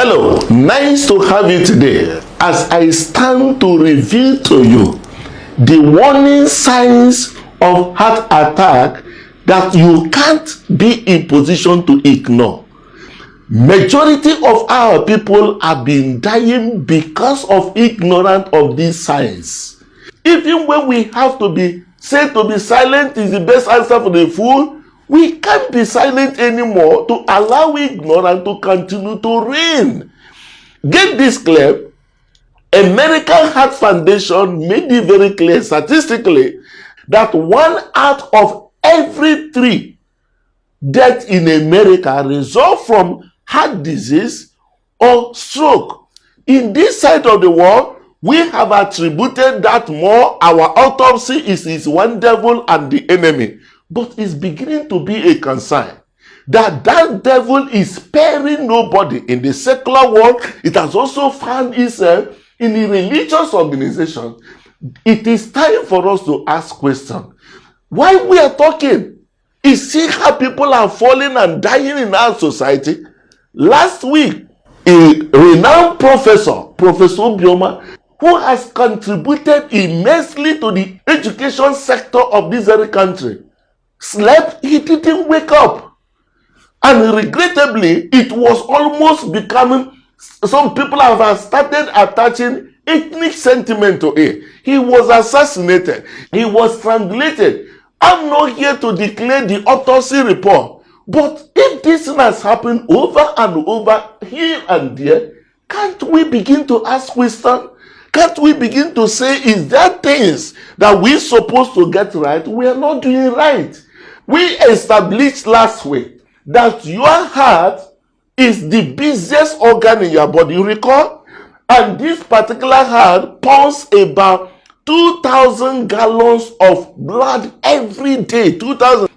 Hello, nice to have you today as I stand to reveal to you the warning signs of heart attack that you can't be in position to ignore. Majority of our people have been dying because of ignorance of these signs. Even when we have to be said to be silent is the best answer for the fool, we can't be silent anymore to allow ignorance to continue to reign. Get this clear. American Heart Foundation made it very clear statistically that 1 out of every 3 deaths in America result from heart disease or stroke. In this side of the world, we have attributed that more. Our autopsy is one devil and the enemy. But it's beginning to be a concern that devil is sparing nobody. In the secular world, it has also found itself in the religious organization. It is time for us to ask questions. Why we are talking? Is see how people are falling and dying in our society? Last week, a renowned professor, Professor Bioma, who has contributed immensely to the education sector of this very country, slept. He didn't wake up. And regrettably, it was almost becoming, some people have started attaching ethnic sentiment to it. He was assassinated. He was strangulated. I'm not here to declare the autopsy report. But if this has happened over and over, here and there, can't we begin to ask questions? Can't we begin to say, is there things that we're supposed to get right, we are not doing right? We established last week that your heart is the busiest organ in your body, you recall? And this particular heart pumps about 2,000 gallons of blood every day,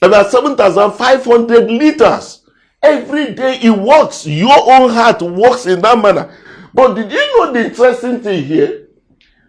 about 7,500 liters. Every day it works. Your own heart works in that manner. But did you know the interesting thing here?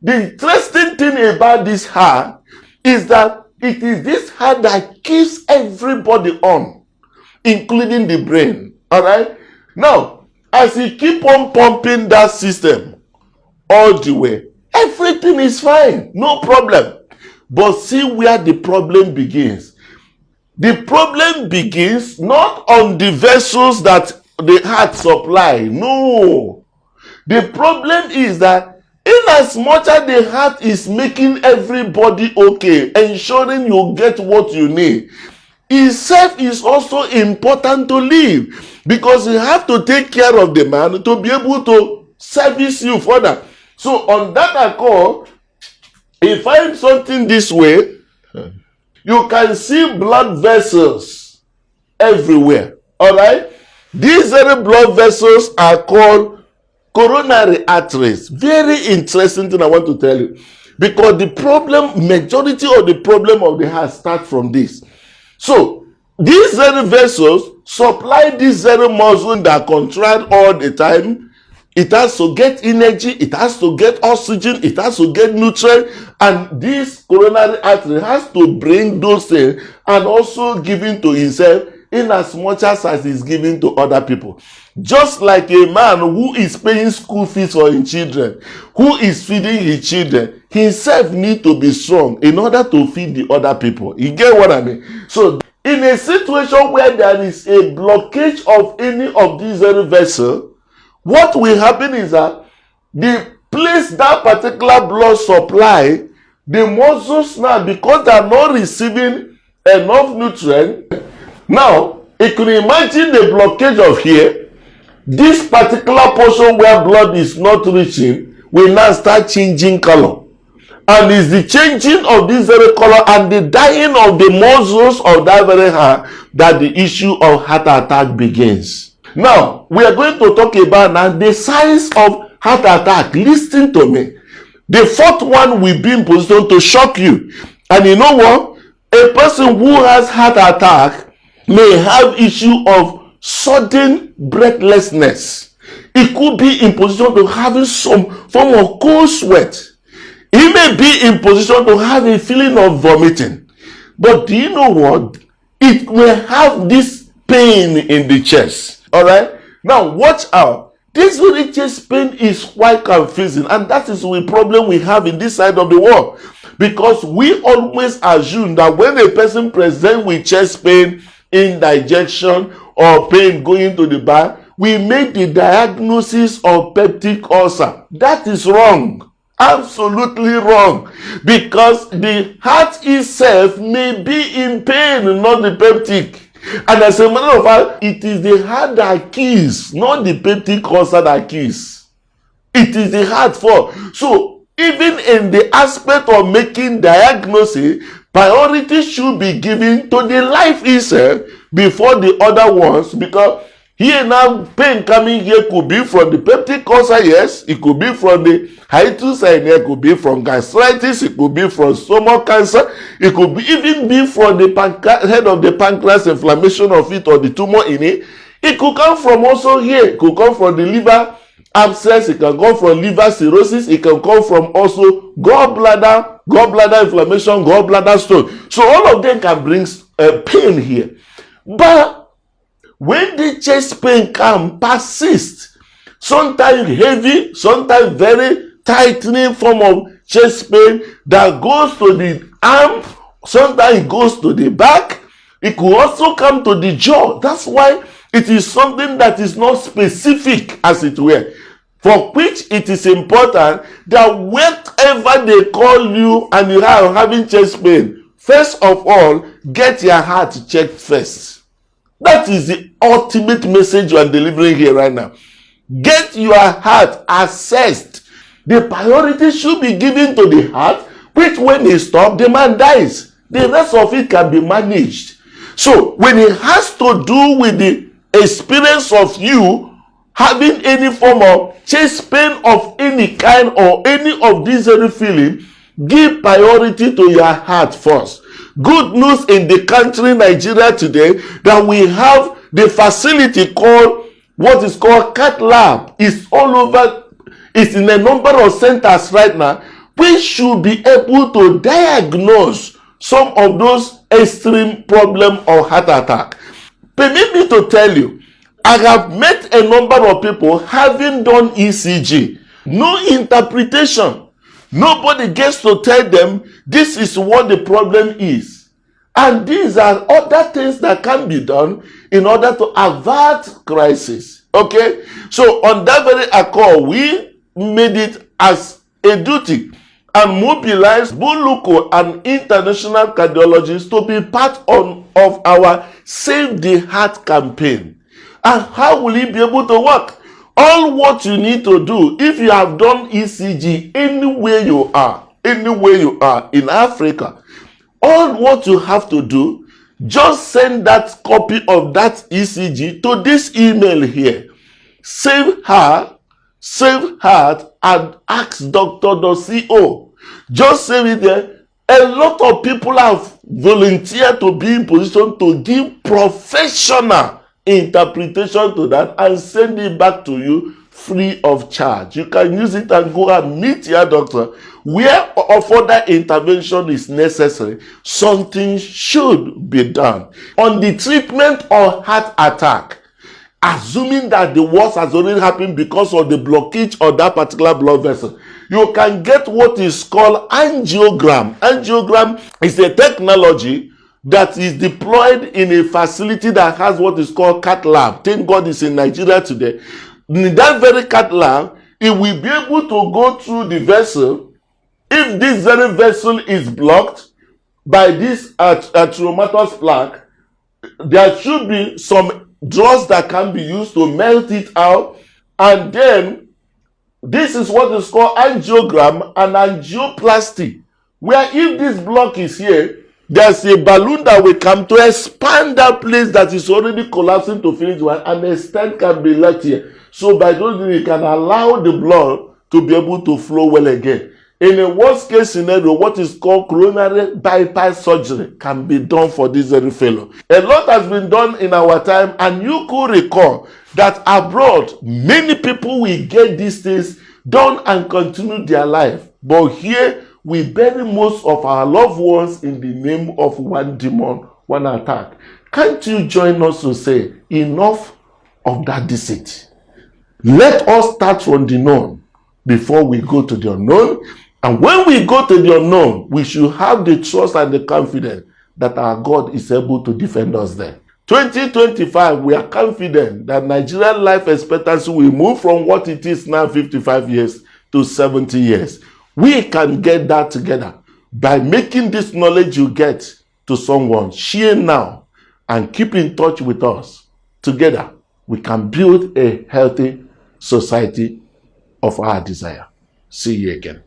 The interesting thing about this heart is that it is this heart that keeps everybody on, including the brain. All right? Now, as you keep on pumping that system all the way, everything is fine, no problem. But see where the problem begins. The problem begins not on the vessels that the heart supply. No. The problem is that in as much as the heart is making everybody okay, ensuring you get what you need, itself is also important to live, because you have to take care of the man to be able to service you further. So on that accord, if I'm something this way, you can see blood vessels everywhere. All right? These very blood vessels are called coronary arteries. Very interesting thing I want to tell you. Because the problem, majority of the problem of the heart starts from this. So, these very vessels supply this very muscle that contract all the time. It has to get energy, it has to get oxygen, it has to get nutrient, and this coronary artery has to bring those things and also give it to himself in as much as is given to other people. Just like a man who is paying school fees for his children, who is feeding his children, himself need to be strong in order to feed the other people. You get what I mean? So in a situation where there is a blockage of any of these very vessels, what will happen is that the place that particular blood supply, the muscles now, because they are not receiving enough nutrient, now you can imagine the blockage of here. This particular portion where blood is not reaching will now start changing color. And it's the changing of this very color and the dying of the muscles of that very heart that the issue of heart attack begins. Now, we are going to talk about now the signs of heart attack. Listen to me. The 4th one will be in position to shock you. And you know what? A person who has heart attack may have issue of sudden breathlessness. It could be in position to having some form of cold sweat. He may be in position to have a feeling of vomiting. But do you know what? It may have this pain in the chest. All right? Now, watch out. This very chest pain is quite confusing, and that is the problem we have in this side of the world, because we always assume that when a person presents with chest pain, indigestion, or pain going to the back, we make the diagnosis of peptic ulcer. That is wrong. Absolutely wrong, because the heart itself may be in pain, not the peptic. And as a matter of fact, it is the heart that kills, not the peptic ulcer that kills. It is the heart for. So even in the aspect of making diagnosis, priority should be given to the life itself before the other ones, because here now, pain coming here could be from the peptic ulcer, yes. It could be from the hiatus hernia, it could be from gastritis, it could be from stomach cancer, it could even be from the head of the pancreas, inflammation of it, or the tumor in it. It could come from also here. It could come from the liver abscess, it can come from liver cirrhosis, it can come from also gallbladder inflammation, gallbladder stone. So all of them can bring pain here. But when the chest pain can persist, sometimes heavy, sometimes very tightening form of chest pain that goes to the arm, sometimes it goes to the back, it could also come to the jaw. That's why it is something that is not specific, as it were, for which it is important that whenever they call you and you are having chest pain, first of all, get your heart checked first. That is the ultimate message you are delivering here right now. Get your heart assessed. The priority should be given to the heart, which when it stops, the man dies. The rest of it can be managed. So when it has to do with the experience of you having any form of chest pain of any kind or any of these very feeling, give priority to your heart first. Good news in the country Nigeria today that we have the facility called what is called Cath Lab. It's all over. It's in a number of centers right now. We should be able to diagnose some of those extreme problem of heart attack. Permit me to tell you, I have met a number of people having done ECG. No interpretation. Nobody gets to tell them this is what the problem is. And these are other things that can be done in order to avert crisis. Okay? So on that very accord, we made it as a duty and mobilized Buluko, an international cardiologist, to be part of our Save the Heart campaign. And how will he be able to work? All what you need to do, if you have done ECG anywhere you are in Africa, all what you have to do, just send that copy of that ECG to this email here. Save Heart at askdoctor.co. Just save it there. A lot of people have volunteered to be in position to give professional interpretation to that and send it back to you free of charge. You can use it and go and meet your doctor. Where further intervention is necessary, something should be done. On the treatment of heart attack, assuming that the worst has already happened because of the blockage of that particular blood vessel, you can get what is called angiogram. Angiogram is a technology that is deployed in a facility that has what is called Cath Lab. Thank God it's in Nigeria today. In that very Cath Lab, it will be able to go through the vessel. If this very vessel is blocked by this atraumatous plaque, there should be some drugs that can be used to melt it out, and then this is what is called angiogram and angioplasty, where if this block is here, there's a balloon that will come to expand that place that is already collapsing to finish one, and a stent can be left here. So by doing it, you can allow the blood to be able to flow well again. In a worst case scenario, what is called coronary bypass surgery can be done for this very fellow. A lot has been done in our time, and you could recall that abroad, many people will get these things done and continue their life. But here, we bury most of our loved ones in the name of one demon, one attack. Can't you join us to say, enough of that deceit? Let us start from the known before we go to the unknown. And when we go to the unknown, we should have the trust and the confidence that our God is able to defend us there. 2025, we are confident that Nigerian life expectancy will move from what it is now, 55 years, to 70 years. We can get that together by making this knowledge you get to someone, share now, and keep in touch with us. Together, we can build a healthy society of our desire. See you again.